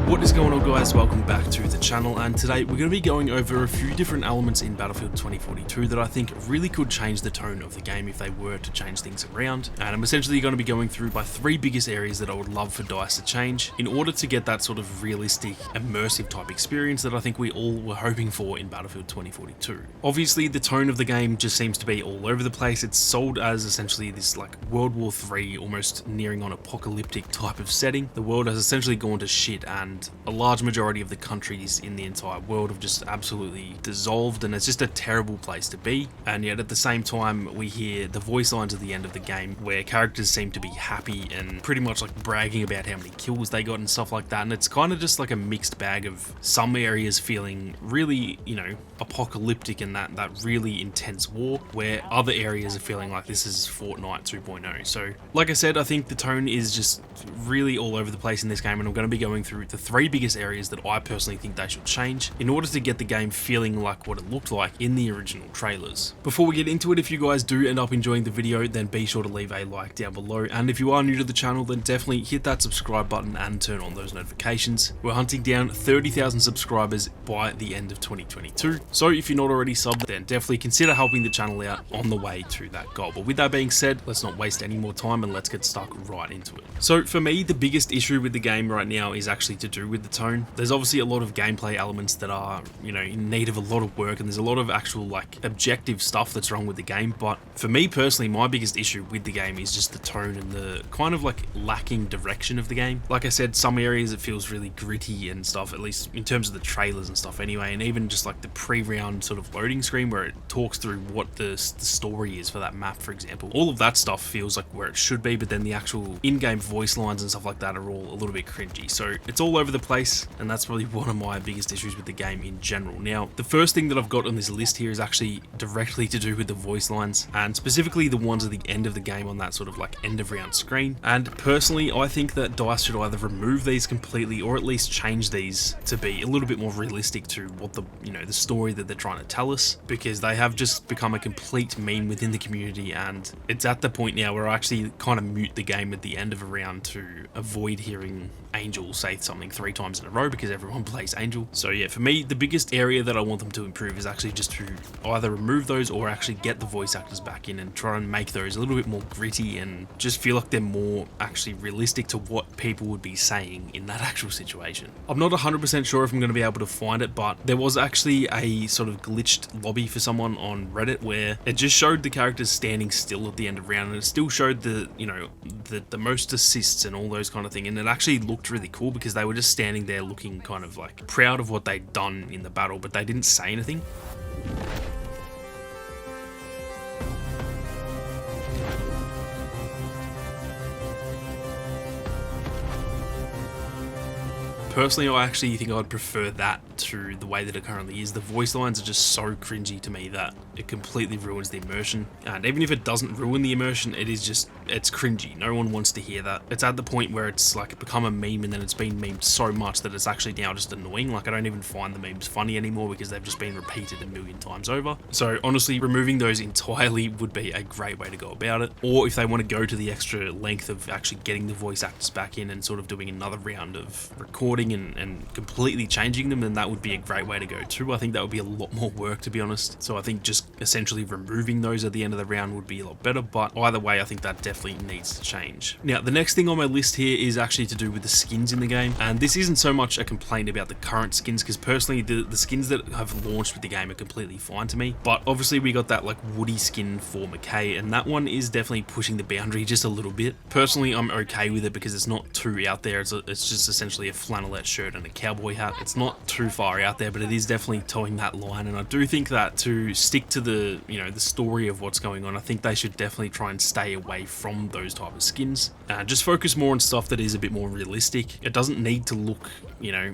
What is going on, guys? Welcome back to the channel, and today we're going to be going over a few different elements in Battlefield 2042 that I think really could change the tone of the game if they were to change things around. And I'm essentially going to be going through my three biggest areas that I would love for DICE to change in order to get that sort of realistic, immersive type experience that I think we all were hoping for in Battlefield 2042. Obviously, the tone of the game just seems to be all over the place. It's sold as essentially this like World War III, almost nearing on apocalyptic type of setting. The world has essentially gone to shit, and a large majority of the countries in the entire world have just absolutely dissolved, and it's just a terrible place to be. And yet at the same time, we hear the voice lines at the end of the game where characters seem to be happy and pretty much like bragging about how many kills they got and stuff like that. And it's kind of just like a mixed bag of some areas feeling really, apocalyptic and that really intense war, where other areas are feeling like this is Fortnite 2.0. So like I said, I think the tone is just really all over the place in this game, and I'm going to be going through the three biggest areas that I personally think they should change in order to get the game feeling like what it looked like in the original trailers. Before we get into it, if you guys do end up enjoying the video, then be sure to leave a like down below, and if you are new to the channel, then definitely hit that subscribe button and turn on those notifications. We're hunting down 30,000 subscribers by the end of 2022, so if you're not already subbed, then definitely consider helping the channel out on the way to that goal. But with that being said, let's not waste any more time and let's get stuck right into it. So for me, the biggest issue with the game right now is actually to do with the tone. There's obviously a lot of gameplay elements that are, in need of a lot of work, and there's a lot of actual objective stuff that's wrong with the game. But for me personally, my biggest issue with the game is just the tone and the kind of lacking direction of the game. Like I said, some areas it feels really gritty and stuff, at least in terms of the trailers and stuff anyway, and even just like the pre-round sort of loading screen where it talks through what the story is for that map, for example. All of that stuff feels like where it should be, but then the actual in-game voice lines and stuff like that are all a little bit cringy. So it's all over the place, and that's probably one of my biggest issues with the game in general. Now, the first thing that I've got on this list here is actually directly to do with the voice lines, and specifically the ones at the end of the game on that sort of end of round screen. And personally, I think that DICE should either remove these completely or at least change these to be a little bit more realistic to what the story that they're trying to tell us, because they have just become a complete meme within the community, and it's at the point now where I actually kind of mute the game at the end of a round to avoid hearing Angel say something 3 times in a row, because everyone plays Angel. So yeah, for me, the biggest area that I want them to improve is actually just to either remove those or actually get the voice actors back in and try and make those a little bit more gritty and just feel like they're more actually realistic to what people would be saying in that actual situation. I'm not 100% sure if I'm going to be able to find it, but there was actually a sort of glitched lobby for someone on Reddit where it just showed the characters standing still at the end of round, and it still showed the most assists and all those kind of thing, and it actually looked really cool because they were just standing there looking kind of proud of what they'd done in the battle, but they didn't say anything. Personally, I actually think I'd prefer that to the way that it currently is. The voice lines are just so cringy to me that it completely ruins the immersion. And even if it doesn't ruin the immersion, it's cringy. No one wants to hear that. It's at the point where it's become a meme, and then it's been memed so much that it's actually now just annoying. I don't even find the memes funny anymore because they've just been repeated a million times over. So honestly, removing those entirely would be a great way to go about it. Or if they want to go to the extra length of actually getting the voice actors back in and sort of doing another round of recording and completely changing them, then that would be a great way to go too. I think that would be a lot more work, to be honest. So I think just essentially removing those at the end of the round would be a lot better, but either way, I think that definitely needs to change. Now, the next thing on my list here is actually to do with the skins in the game, and this isn't so much a complaint about the current skins, because personally the skins that have launched with the game are completely fine to me, but obviously we got that Woody skin for Mackay, and that one is definitely pushing the boundary just a little bit. Personally, I'm okay with it because it's not too out there. It's just essentially a flannelette shirt and a cowboy hat. It's not too far out there, but it is definitely towing that line, and I do think that to stick to the the story of what's going on, I think they should definitely try and stay away from those type of skins. Just focus more on stuff that is a bit more realistic. It doesn't need to look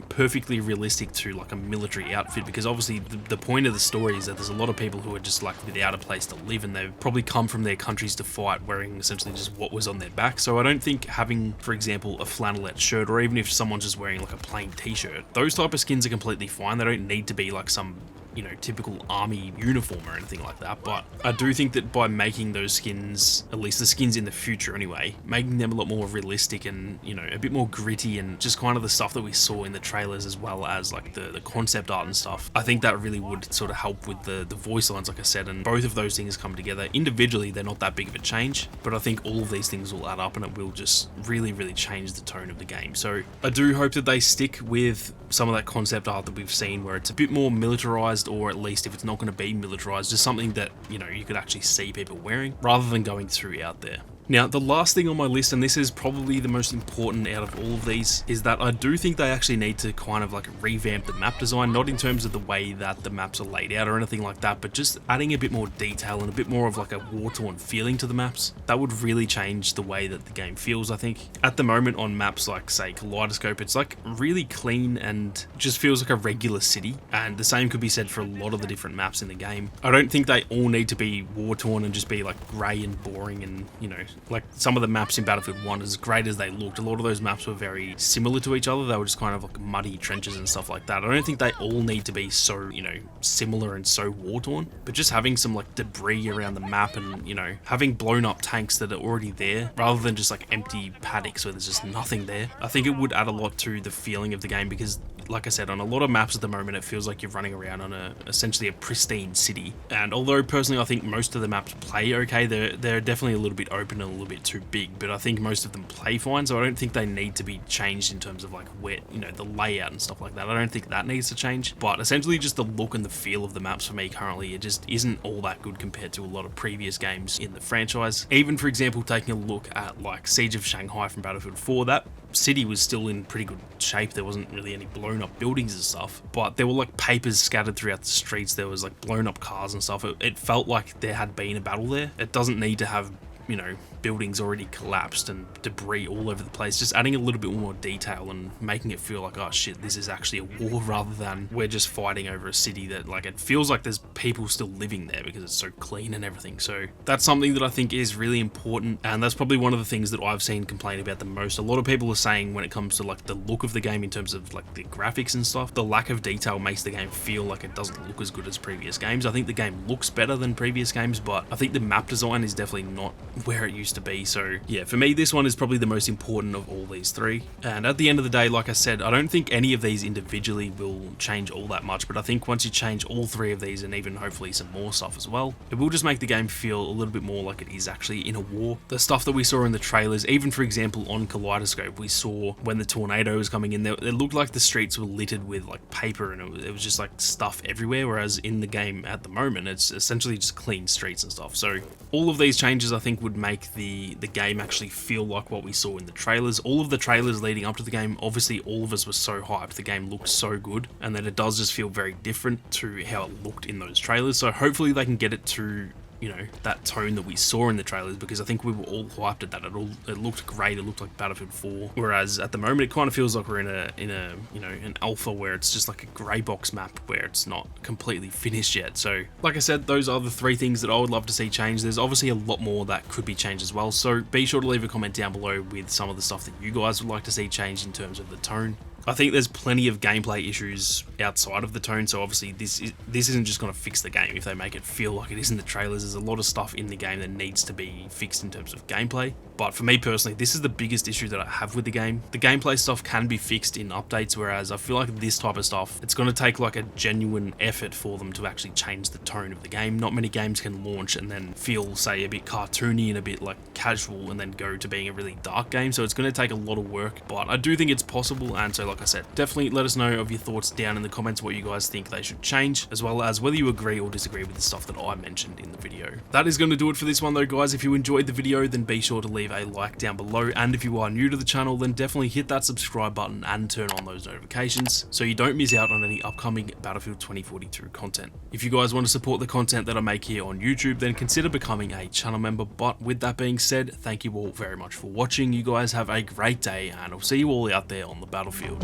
perfectly realistic to a military outfit, because obviously the point of the story is that there's a lot of people who are just without a place to live, and they've probably come from their countries to fight wearing essentially just what was on their back. So I don't think having, for example, a flannelette shirt, or even if someone's just wearing a plain t-shirt, those type of skins are completely fine. They don't need to be some you know, typical army uniform or anything like that, but I do think that by making those skins, at least the skins in the future anyway, making them a lot more realistic and, you know, a bit more gritty and just kind of the stuff that we saw in the trailers as well as like the concept art and stuff, I think that really would sort of help with the voice lines, like I said, and both of those things come together. Individually, they're not that big of a change, but I think all of these things will add up and it will just really, really change the tone of the game. So I do hope that they stick with some of that concept art that we've seen where it's a bit more militarized, or at least if it's not going to be militarized, just something that, you know, you could actually see people wearing rather than going through out there. Now, the last thing on my list, and this is probably the most important out of all of these, is that I do think they actually need to kind of like revamp the map design, not in terms of the way that the maps are laid out or anything like that, but just adding a bit more detail and a bit more of like a war-torn feeling to the maps. That would really change the way that the game feels, I think. At the moment on maps like, say, Kaleidoscope, it's like really clean and just feels like a regular city, and the same could be said for a lot of the different maps in the game. I don't think they all need to be war-torn and just be like grey and boring and, you know, like some of the maps in Battlefield 1, as great as they looked, a lot of those maps were very similar to each other. They were just kind of like muddy trenches and stuff like that. I don't think they all need to be so, you know, similar and so war-torn, but just having some like debris around the map and, you know, having blown up tanks that are already there rather than just like empty paddocks where there's just nothing there. I think it would add a lot to the feeling of the game because, like I said, on a lot of maps at the moment, it feels like you're running around on essentially a pristine city. And although personally I think most of the maps play okay, they're definitely a little bit open and a little bit too big, but I think most of them play fine, so I don't think they need to be changed in terms of like where, you know, the layout and stuff like that. I don't think that needs to change, but essentially just the look and the feel of the maps for me currently, it just isn't all that good compared to a lot of previous games in the franchise. Even, for example, taking a look at like Siege of Shanghai from Battlefield 4, that city was still in pretty good shape. There wasn't really any blown up buildings and stuff, but there were like papers scattered throughout the streets. There was like blown up cars and stuff. It felt like there had been a battle there. It doesn't need to have, you know, buildings already collapsed and debris all over the place. Just adding a little bit more detail and making it feel like, oh shit, this is actually a war rather than we're just fighting over a city that, like, it feels like there's people still living there because it's so clean and everything. So that's something that I think is really important, and that's probably one of the things that I've seen complain about the most. A lot of people are saying when it comes to like the look of the game in terms of like the graphics and stuff, the lack of detail makes the game feel like it doesn't look as good as previous games. I think the game looks better than previous games, but I think the map design is definitely not where it used to be. So yeah, for me, this one is probably the most important of all these three. And at the end of the day, like I said, I don't think any of these individually will change all that much, but I think once you change all three of these and even hopefully some more stuff as well, it will just make the game feel a little bit more like it is actually in a war. The stuff that we saw in the trailers, even for example on Kaleidoscope, we saw when the tornado was coming in there, it looked like the streets were littered with like paper and it was just like stuff everywhere, whereas in the game at the moment it's essentially just clean streets and stuff. So all of these changes I think would make the game actually feel like what we saw in the trailers. All of the trailers leading up to the game, obviously all of us were so hyped, the game looked so good, and then it does just feel very different to how it looked in those trailers. So hopefully they can get it to, you know, that tone that we saw in the trailers, because I think we were all hyped at that. It looked great. It looked like Battlefield 4. Whereas at the moment, it kind of feels like we're in a you know, an alpha where it's just like a grey box map where it's not completely finished yet. So like I said, those are the three things that I would love to see changed. There's obviously a lot more that could be changed as well. So be sure to leave a comment down below with some of the stuff that you guys would like to see changed in terms of the tone. I think there's plenty of gameplay issues outside of the tone, so obviously this isn't just going to fix the game if they make it feel like it is in the trailers. There's a lot of stuff in the game that needs to be fixed in terms of gameplay. But for me personally, this is the biggest issue that I have with the game. The gameplay stuff can be fixed in updates, whereas I feel like this type of stuff, it's going to take like a genuine effort for them to actually change the tone of the game. Not many games can launch and then feel, say, a bit cartoony and a bit like casual and then go to being a really dark game. So it's going to take a lot of work, but I do think it's possible. And so like I said, definitely let us know of your thoughts down in the comments what you guys think they should change, as well as whether you agree or disagree with the stuff that I mentioned in the video. That is going to do it for this one though, guys. If you enjoyed the video, then be sure to leave a like down below, and if you are new to the channel, then definitely hit that subscribe button and turn on those notifications so you don't miss out on any upcoming Battlefield 2042 content. If you guys want to support the content that I make here on YouTube, then consider becoming a channel member. But with that being said, thank you all very much for watching. You guys have a great day, and I'll see you all out there on the battlefield.